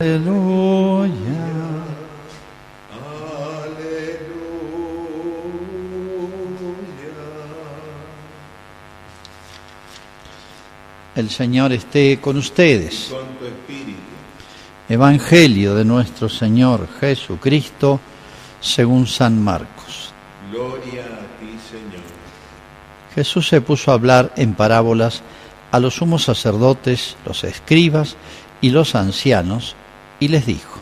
Aleluya. El Señor esté con ustedes. Con tu espíritu. Evangelio de nuestro Señor Jesucristo según San Marcos. Gloria a ti, Señor. Jesús se puso a hablar en parábolas a los sumos sacerdotes, los escribas y los ancianos, y les dijo: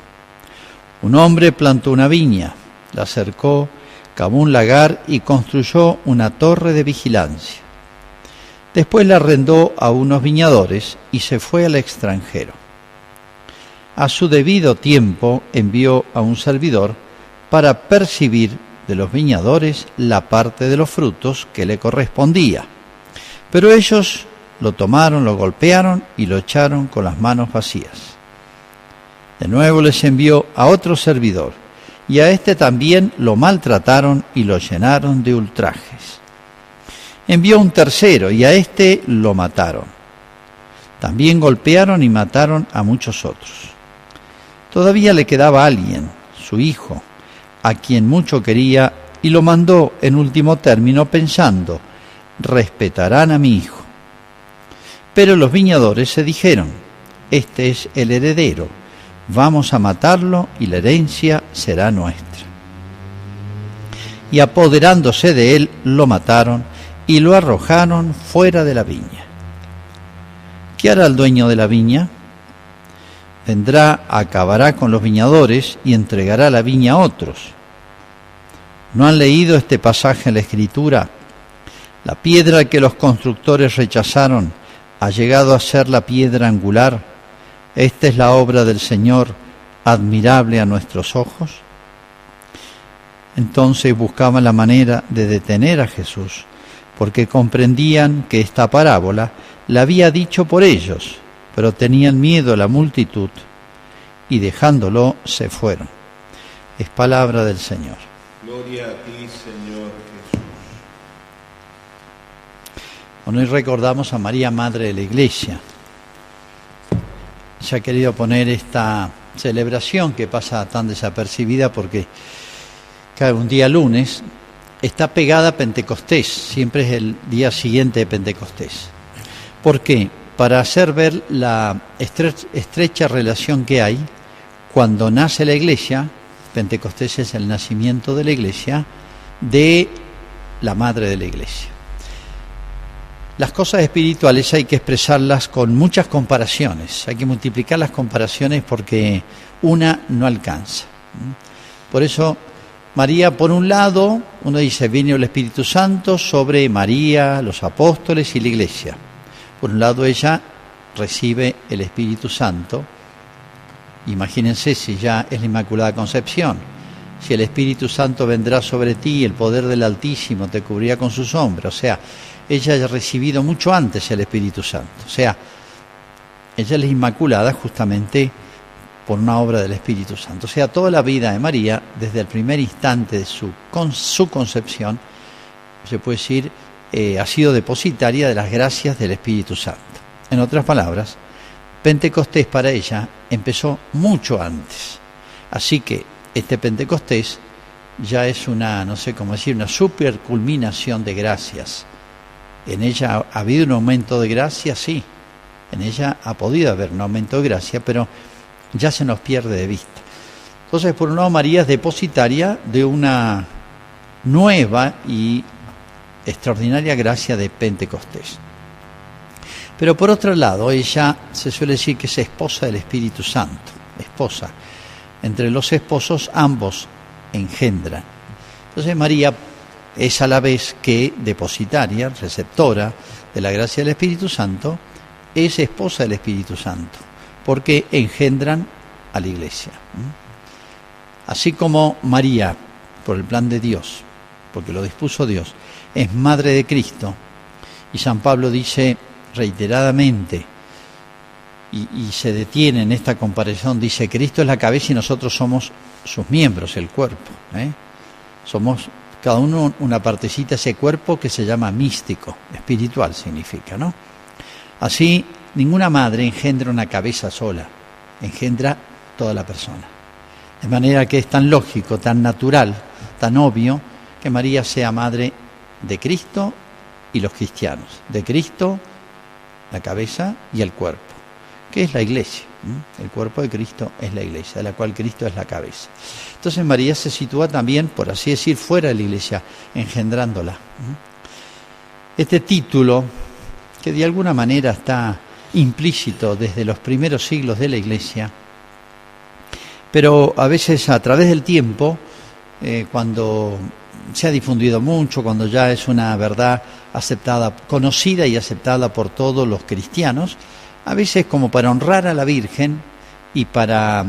un hombre plantó una viña, la cercó, cavó un lagar y construyó una torre de vigilancia. Después la arrendó a unos viñadores y se fue al extranjero. A su debido tiempo envió a un servidor para percibir de los viñadores la parte de los frutos que le correspondía. Pero ellos lo tomaron, lo golpearon y lo echaron con las manos vacías. De nuevo les envió a otro servidor, y a este también lo maltrataron y lo llenaron de ultrajes. Envió un tercero, y a este lo mataron. También golpearon y mataron a muchos otros. Todavía le quedaba alguien, su hijo, a quien mucho quería, y lo mandó en último término pensando: respetarán a mi hijo. Pero los viñadores se dijeron: este es el heredero, vamos a matarlo y la herencia será nuestra. Y apoderándose de él, lo mataron y lo arrojaron fuera de la viña. ¿Qué hará el dueño de la viña? Vendrá, acabará con los viñadores y entregará la viña a otros. ¿No han leído este pasaje en la Escritura? La piedra que los constructores rechazaron ha llegado a ser la piedra angular. Esta es la obra del Señor, admirable a nuestros ojos. Entonces buscaban la manera de detener a Jesús, porque comprendían que esta parábola la había dicho por ellos, pero tenían miedo a la multitud, y dejándolo se fueron. Es palabra del Señor. Gloria a ti, Señor Jesús. Bueno, hoy recordamos a María, Madre de la Iglesia. Se ha querido poner esta celebración que pasa tan desapercibida porque cae un día lunes, está pegada a Pentecostés, siempre es el día siguiente de Pentecostés. ¿Por qué? Para hacer ver la estrecha relación que hay cuando nace la Iglesia. Pentecostés es el nacimiento de la Iglesia, de la Madre de la Iglesia. Las cosas espirituales hay que expresarlas con muchas comparaciones, hay que multiplicar las comparaciones porque una no alcanza. Por eso María, por un lado, uno dice, vino el Espíritu Santo sobre María, los apóstoles y la Iglesia. Por un lado ella recibe el Espíritu Santo. Imagínense si ya es la Inmaculada Concepción. Si el Espíritu Santo vendrá sobre ti, el poder del Altísimo te cubrirá con su sombra. O sea, ella ha recibido mucho antes el Espíritu Santo. O sea, ella es la Inmaculada justamente por una obra del Espíritu Santo. O sea, toda la vida de María, desde el primer instante de su concepción, se puede decir, ha sido depositaria de las gracias del Espíritu Santo. En otras palabras, Pentecostés para ella empezó mucho antes. Así que este Pentecostés ya es una, no sé cómo decir, una superculminación de gracias. ¿En ella ha habido un aumento de gracia? Sí. En ella ha podido haber un aumento de gracia, pero ya se nos pierde de vista. Entonces, por un lado, María es depositaria de una nueva y extraordinaria gracia de Pentecostés. Pero por otro lado, ella se suele decir que es esposa del Espíritu Santo, esposa. Entre los esposos ambos engendran. Entonces María es a la vez que depositaria, receptora de la gracia del Espíritu Santo, es esposa del Espíritu Santo, porque engendran a la Iglesia. Así como María, por el plan de Dios, porque lo dispuso Dios, es madre de Cristo, y San Pablo dice reiteradamente, y se detiene en esta comparación, dice: Cristo es la cabeza y nosotros somos sus miembros, el cuerpo. Somos cada uno una partecita de ese cuerpo que se llama místico, espiritual significa, ¿no? Así, ninguna madre engendra una cabeza sola, engendra toda la persona. De manera que es tan lógico, tan natural, tan obvio, que María sea madre de Cristo y los cristianos. De Cristo, la cabeza y el cuerpo, que es la iglesia. El cuerpo de Cristo es la iglesia, de la cual Cristo es la cabeza. Entonces María se sitúa también, por así decir, fuera de la iglesia, engendrándola. Este título, que de alguna manera está implícito desde los primeros siglos de la iglesia, pero a veces a través del tiempo, cuando se ha difundido mucho, cuando ya es una verdad aceptada, conocida y aceptada por todos los cristianos, a veces como para honrar a la Virgen y para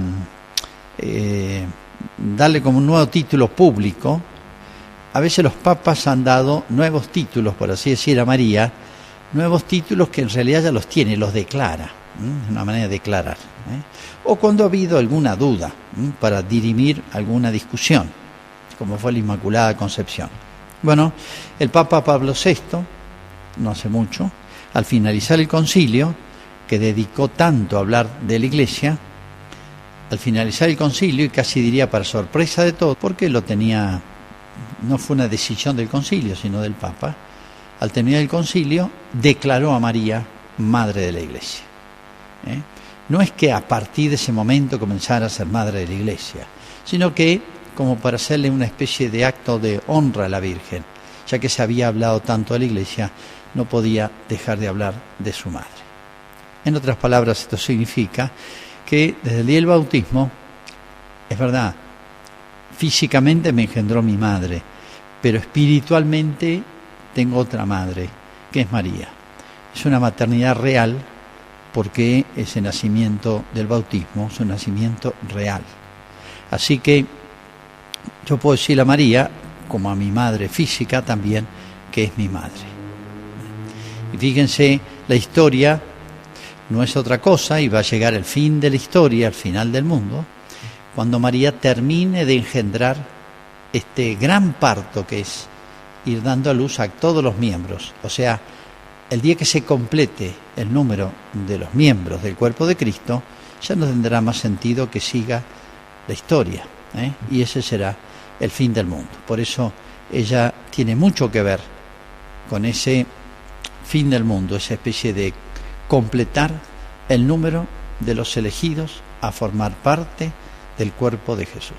darle como un nuevo título público, a veces los papas han dado nuevos títulos, por así decir, a María, nuevos títulos que en realidad ya los tiene, los declara, una manera de declarar, o cuando ha habido alguna duda, para dirimir alguna discusión, como fue la Inmaculada Concepción. Bueno, el Papa Pablo VI, no hace mucho, al finalizar el concilio, que dedicó tanto a hablar de la Iglesia, al finalizar el concilio, y casi diría para sorpresa de todos, porque lo tenía, no fue una decisión del concilio, sino del Papa, al terminar el concilio, declaró a María madre de la Iglesia. No es que a partir de ese momento comenzara a ser madre de la Iglesia, sino que como para hacerle una especie de acto de honra a la Virgen, ya que se había hablado tanto de la Iglesia, no podía dejar de hablar de su madre. En otras palabras, esto significa que desde el día del bautismo, es verdad, físicamente me engendró mi madre, pero espiritualmente tengo otra madre, que es María. Es una maternidad real, porque ese nacimiento del bautismo es un nacimiento real. Así que yo puedo decirle a María, como a mi madre física también, que es mi madre. Y fíjense, la historia no es otra cosa, y va a llegar el fin de la historia, el final del mundo, cuando María termine de engendrar este gran parto que es ir dando a luz a todos los miembros. O sea, el día que se complete el número de los miembros del cuerpo de Cristo, ya no tendrá más sentido que siga la historia, y ese será el fin del mundo. Por eso ella tiene mucho que ver con ese fin del mundo, esa especie de completar el número de los elegidos a formar parte del cuerpo de Jesús.